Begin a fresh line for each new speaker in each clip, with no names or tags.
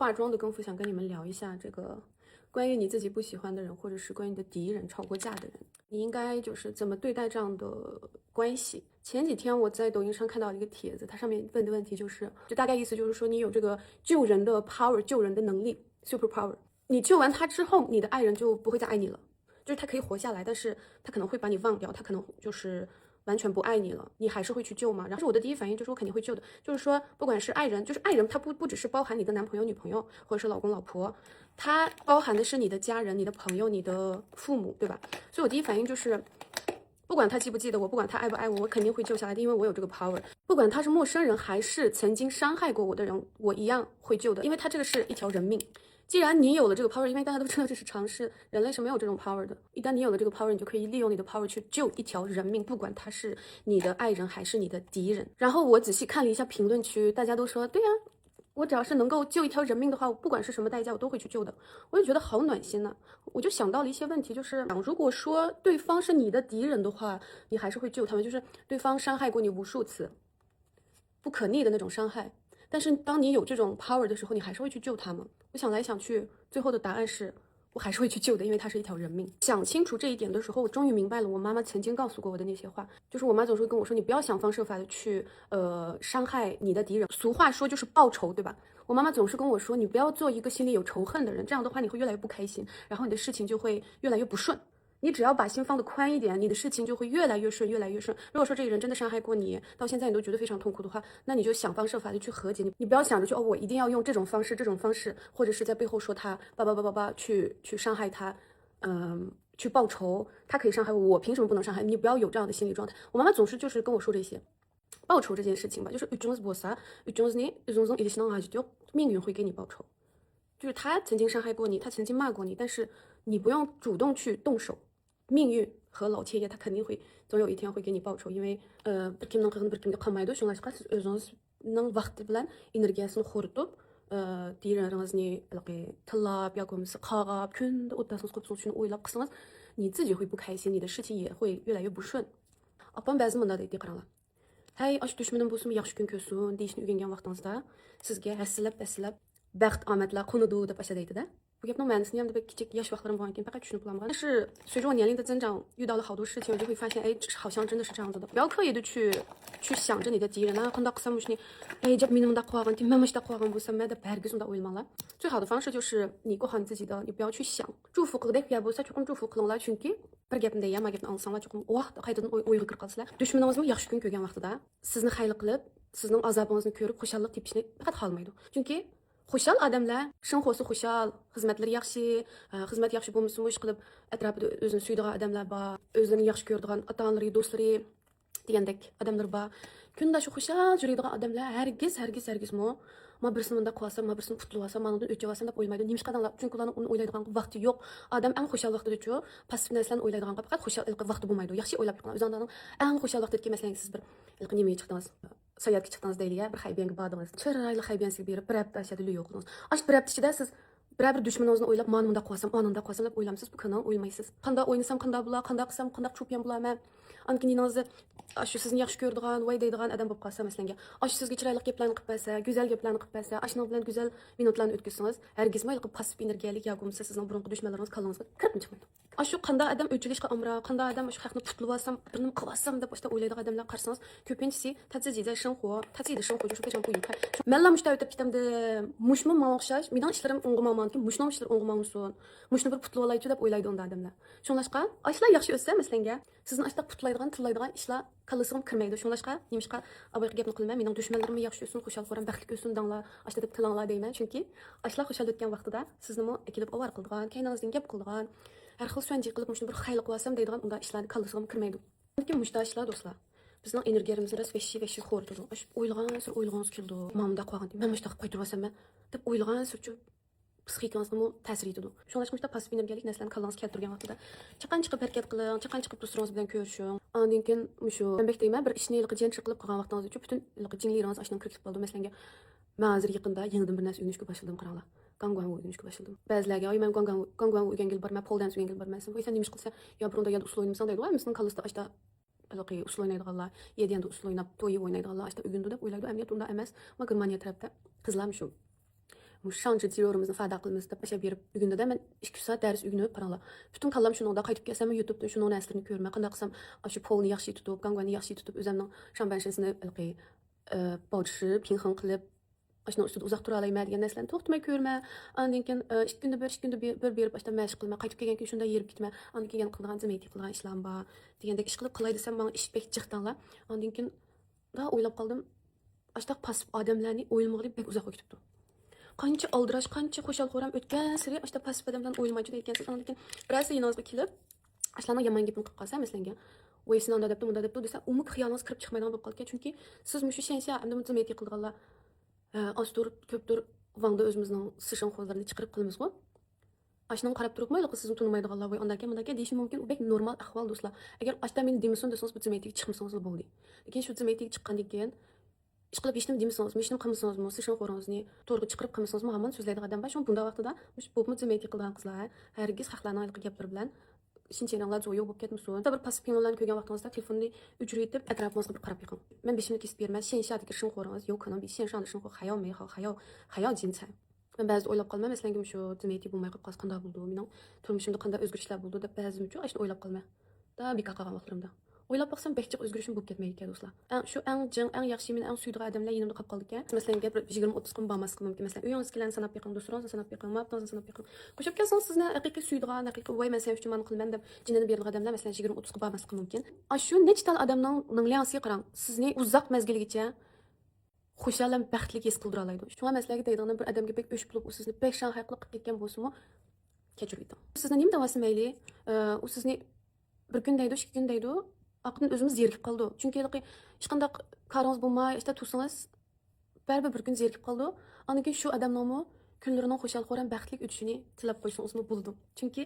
化妆的功夫，想跟你们聊一下这个关于你自己不喜欢的人，或者是关于你的敌人、吵过架的人，你应该就是怎么对待这样的关系。前几天我在抖音上看到一个帖子，它上面问的问题就大概意思就是说，你有这个救人的 power，救人的能力 super power，你救完他之后，你的爱人就不会再爱你了。就是他可以活下来，但是他可能会把你忘掉，他可能就是完全不爱你了，你还是会去救吗？然后我的第一反应就是我肯定会救的，就是说不管是爱人，就是爱人，他不只是包含你的男朋友、女朋友或者是老公、老婆，他包含的是你的家人、你的朋友、你的父母，对吧？所以我第一反应就是。不管他记不记得我，不管他爱不爱我，我肯定会救下来的，因为我有这个 power。不管他是陌生人还是曾经伤害过我的人，我一样会救的，因为他这个是一条人命。既然你有了这个 power，因为大家都知道这是常识，人类是没有这种 power 的。一旦你有了这个 power，你就可以利用你的 power 去救一条人命，不管他是你的爱人还是你的敌人。然后我仔细看了一下评论区，大家都说，对呀，我只要是能够救一条人命的话，我不管是什么代价，我都会去救的。我就觉得好暖心呢、我就想到了一些问题，就是如果说对方是你的敌人的话，你还是会救他们，就是对方伤害过你无数次，不可逆的那种伤害。但是当你有这种 power 的时候，你还是会去救他吗？我想来想去，最后的答案是我还是会去救的，因为它是一条人命。想清楚这一点的时候，我终于明白了我妈妈曾经告诉过我的那些话。就是我妈总是会跟我说，你不要想方设法的去伤害你的敌人。俗话说就是报仇，对吧？我妈妈总是跟我说，你不要做一个心里有仇恨的人，这样的话你会越来越不开心，然后你的事情就会越来越不顺。你只要把心放得宽一点，你的事情就会越来越顺，越来越顺。如果说这个人真的伤害过你，到现在你都觉得非常痛苦的话，那你就想方设法的去和解。你不要想着我一定要用这种方式，或者是在背后说他去伤害他，去报仇。他可以伤害我，我凭什么不能伤害你？不要有这样的心理状态。我妈妈总是就是跟我说这些。报仇这件事情吧，就是命运会给你报仇。就是他曾经伤害过你，他曾经骂过你，但是你不用主动去动手。命运和老天爷他肯定会总有一天会给你报仇，因为bir kimning qilgani bir kimga qolmaydi. Shunlashqa siz o'zingizning vaqti bilan energiyasini xo'ritib, diýeräňizni tillap yoki bo'lmasa qag'ab, kunda o'tdasyňyz qo'yupsyňyz, shuni o'ylab qilsangiz, 你自己会不开心，你的事情也会越来越不顺。Apam ba'zi munda deydi, qaranglar. Hey, aş düşmenim bolsun, yaxşı gün körsün deyishni o'rgangan vaqtingizda sizga hasillab baxt omadlar qo'nidi deb asha deydi-da. 不给不买的是那样的kichik yosh vaqtlarim bo'lgan ekan faqat tushunib qolaman. 但是随着我年龄的增长，遇到了好多事情，我就会发现，哎，好像真的是这样子的。不要刻意的去想着你的敌人啊，qandoq qilsam shuni, ay, jab meni bundaq qilgan, man mushtaq qilgan bo'lsam, deb hargiz unda o'ylamanglar. 最好的方式就是你过好你自己的，你不要去想。祝福qilgudek gap bo'lsa, cho'qim 祝福qilinglar, chunki bir gapni deyman, ma gapni olsanglar cho'qim qaytadan o'yga kirib qolsizlar. Dushmaningizmi yaxshi kun ko'rgan vaqtida sizni xayli qilib, sizning azobingizni ko'rib xushallik tepishni faqat xohlamaydi. Chunki xushal odamlar shinxo'si xushal, xizmatlari yaxshi, xizmat yaxshi bo'lmasa ish qilib atrofida o'zini suydigan odamlar bor, o'zlarini yaxshi ko'radigan ota-onalari, do'stlari degandek odamlar bor. Kunda shu xushal yuradigan odamlar hargizmi ma birisini bunda qilsam, ma birisini qutlab olsam, mana undan o'tib olsam deb o'ylamaydi. Nima qadanglar? Chunki ularning uni o'ylaydigan vaqti yo'q. Odam eng xushal vaqtida-chu, passiv narsalarni o'ylaydigan faqat xushal vaqti bo'lmaydi. Yaxshi o'ylab turgan. O'zingizning eng xushal vaqtidagi masalan siz bir nimaga chiqdingiz? Sayohatga chiqdingiz deylik, bir haybanga bordingiz. Chiroyli haybansiga berib, bir hafta ashada yo'q qildingiz. Ash bir hafta ichida siz biror dushmaningizni o'ylab, mana bunda qilsam, ananda qilsam deb o'ylamsiz, bu kuni o'ylamaysiz. Qanday o'ynasam, qanday bo'lar, qanday qilsam, qanday chumpion bo'laman. Ankiningizni shu sizni yaxshi ko'radigan, voy deydigan odam bo'lib qolsa, masalan, ash sizga chiroyli gaplarni qilib bersa, go'zal gaplarni qilib bersa, ashning bilan go'zal minutlarni o'tkazsangiz, hargizmi qilib passiv energiyalik yoki bo'lmasa sizning burunqi dushmanlaringiz kallangizga kirib chiqmaydi. Shu qanday odam o'chilishga amra, qanday odam shu haqni qutlab olsam, bir nima qilib olsam deb o'ylaydigan odamlar qarasangiz, ko'pinchisi他自己在生活，他自己的生活就是非常不愉快。Menla mushta o'tib ketamdi, mushmi menga o'xshash, mening ishlarim o'ng'imamki, mushning ishlari o'ng'imamsin, mushni bir qutlab olaychi deb o'ylaydi unda odamlar. Shunlashqa, ashlar yaxshi o'tsa, masalan, sizni ashlar qutlaydigan, tillaydigan ishlar kallasiga kirmaydi. Shunlashqa, nimishqa aboyqa gapni qilmay, mening dushmanlarim yaxshi o'tsin, xushal ko'ram, baxtli o'tsin danglar, ashlar deb tilanglar deyman. Chunki ashlar xushal o'tgan vaqtida sizni kelib ovar qildigan, kayningizdan gap qildigan, har xil so'nji qilib mushni bir xayli qilsam deydigan unda ishlarni kallasiga kirmaydi. Chunki mushta ishlar do'stlar. Bizning energiyamizni veshi xo'rtadi. O'ylagan keldi. Mana bunda qolgan. Men mushta qilib qo'yib turibman deb o'ylagan sirchi psixikangizga ta'sir etadi. Shunlashqa passiv energiyalik narsalarni kallangizga keltirgan vaqtida chaqan chiqib harakat qiling, chaqan chiqib do'stlaringiz bilan ko'rishing. Undan keyin shu menbek deyman, bir ishni jinchi qilib qilgan vaqtingizda butun jingliringiz ashdan kirib qoldi. Masalan, men hozir yaqinda yangidan bir narsa o'rganishga boshladim, qaranglar. Gangwan o'rganishga boshladim. Ba'zilarga, "Ay, men gangwan o'rgangil borman, pole dance o'rgangil bormansan." Qo'ysan nima qilsa, "Yo, burunda yana usul o'ynaysan" deydi. Voy, bizning kallasida ashta usul o'ynaydiganlar, yediyanda usul o'ynab, to'yi o'ynaydiganlar ashta o'rgandi deb o'ylaydi. Amniyat unda emas. Men Germaniya tarafda qizlar shu shancha jiro'imizni fada qilamiz deb o'sha berib bugunda men 2 soat dars o'rganib qaranglar. Butun kallam shuningda qaytib kelsam YouTube'da shuning narsalarni ko'rmay qanday qilsam shu polni yaxshi tutib, gangani yaxshi tutib o'zimning shanbanshisini bog'chi pinxon qilib ashuna ustida uzoq tura olmayman degan narsalarni to'xtamay ko'rma. Undan keyin 2 kunda bir berib ashta mashq qilma, qaytib kelgan keyin shunda yerib ketma. Undan keyin qilgan zimeti qilgan ishlarim bor degandek ish qilib qilay desam men ish bek chiqdinglar. Undan keyin da o'ylab qoldim. Ashta pasif odamlarni o'ylamag'ilib bek uzoqqa ketibdi. Qancha aldirash, qancha xo'shalxo'ram o'tgan sari ashta pasif odamdan o'ylamaydi ekansiz. Undan keyin birasi yoningizga kelib, ashlarning yomon gapini qilib qolsa, masalan, voy sen unda debdi, bunda debdi desa, umuk xiyolingiz kirib chiqmaydigan bo'lib qolgan. Chunki siz mushu shencha endi zimeti qilganlar aztur ko'pdir vangda o'zimizning sishon xo'zlarini chiqarib qilamiz-ku. Ashning qarab turib mayli sizni tunimaydiganlar voy undan keyin deyish mumkin. U bek normal ahvol do'stlar. Agar ashta men demisin desangiz bu zimetiga chiqmasangiz bo'ldi. Lekin shu zimetiga chiqqandan keyin ish qilib ishni demisangiz, ishni qilmasangiz, sishon xo'rangizni to'g'ri chiqarib qilmasangiz, hamon so'zlaydigan odam bor. Shu bunda vaqtida bu zimeti qilgan qizlar hargiz haqlarning ayliq gaplar bilan shinchanglar zo'yoq bo'lib ketmasin. Bir pasif pinonlarni ko'rgan vaqtingizda telefonni o'chirib atrofingizga bir qarab yiqing. Men beshimni kesib bermas, shenshadagi shin xo'rangiz yo'q, kana shenshani shin xo'r hayo mey hayo jinsa. Men ba'zi o'ylab qolmay, masalan, shu zimeti bo'lmay qolib qanday bo'ldi, mening turmushimda qanday o'zgarishlar bo'ldi deb ba'zim uchun ashni o'ylab qolmay. Da bekor qolgan vaqtlarimda. O'ylab boqsam behchiq o'zgarishim bo'lib ketmaydi ekan do'stlar. Eng yaxshi men eng suydigan odamlar yonimda qolib qoldi ekan. Masalan, 20-30 kun bormaslik mumkin. Masalan, uyingiz kelgan sanab yiqing, do'stlaringizni sanab yiqing, mabtonni sanab yiqing. Qo'shib kelsangiz sizni haqiqiy suydigan, haqiqiy voy men sen uchun mana qilman deb jinini bergan odamlar masalan 20-30 kun bormaslik mumkin. Shu nechta odamning ninglansiga qarang, sizni uzoq mezgilgacha xushal baxtli his qildira oladi. Shunga maslaga deydigan bir odamga bek o'shib bo'lib, u sizni bek shanxay qilib ketgan bo'lsa-mu, kechirib. Sizni nima davasi mayli, u sizni bir kun deydi, 2 kun deydi, aqldan o'zimiz zerikib qoldi. Chunki hech qanday qaringiz bo'lmay, ishda tursangiz, baribir bir kun zerikib qoldi. Undan keyin shu odamning kunlarining xushal-xo'ram baxtli o'tishini tilab qo'ysangizmi bo'ldi. Chunki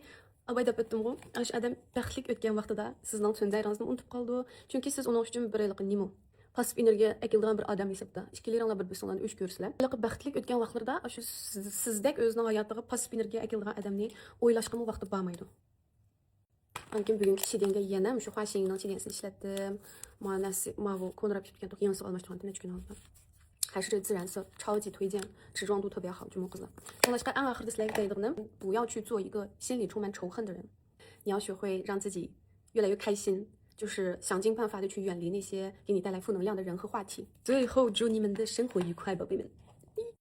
abay deb o'tdim-ku, shu odam baxtli o'tgan vaqtida sizning so'ndayringizni unutib qoldi. Chunki siz uning uchun bir nima pasif energiya akildigan bir odam hisobda. Ikkilaringlar bir birsinglarni o'ch ko'rsizlar. Baxtli o'tgan vaqtlarda shu sizdek o'zining hayotiga pasif energiya akildigan odamni o'ylashga vaqti bo'lmaydi. Ankin bugungi chidanga yana shu xashingning chidansini ishlatdim. Mana konrab ketgan to'q yansi almashtirgan necha kun oldin. 还是自然色，超级推荐，持妆度特别好，就木子。按阿赫的 slide 的呢，不要去做一个心里充满仇恨的人，你要学会让自己越来越开心，就是想尽办法的去远离那些给你带来负能量的人和话题。最后，祝你们的生活愉快，宝贝们。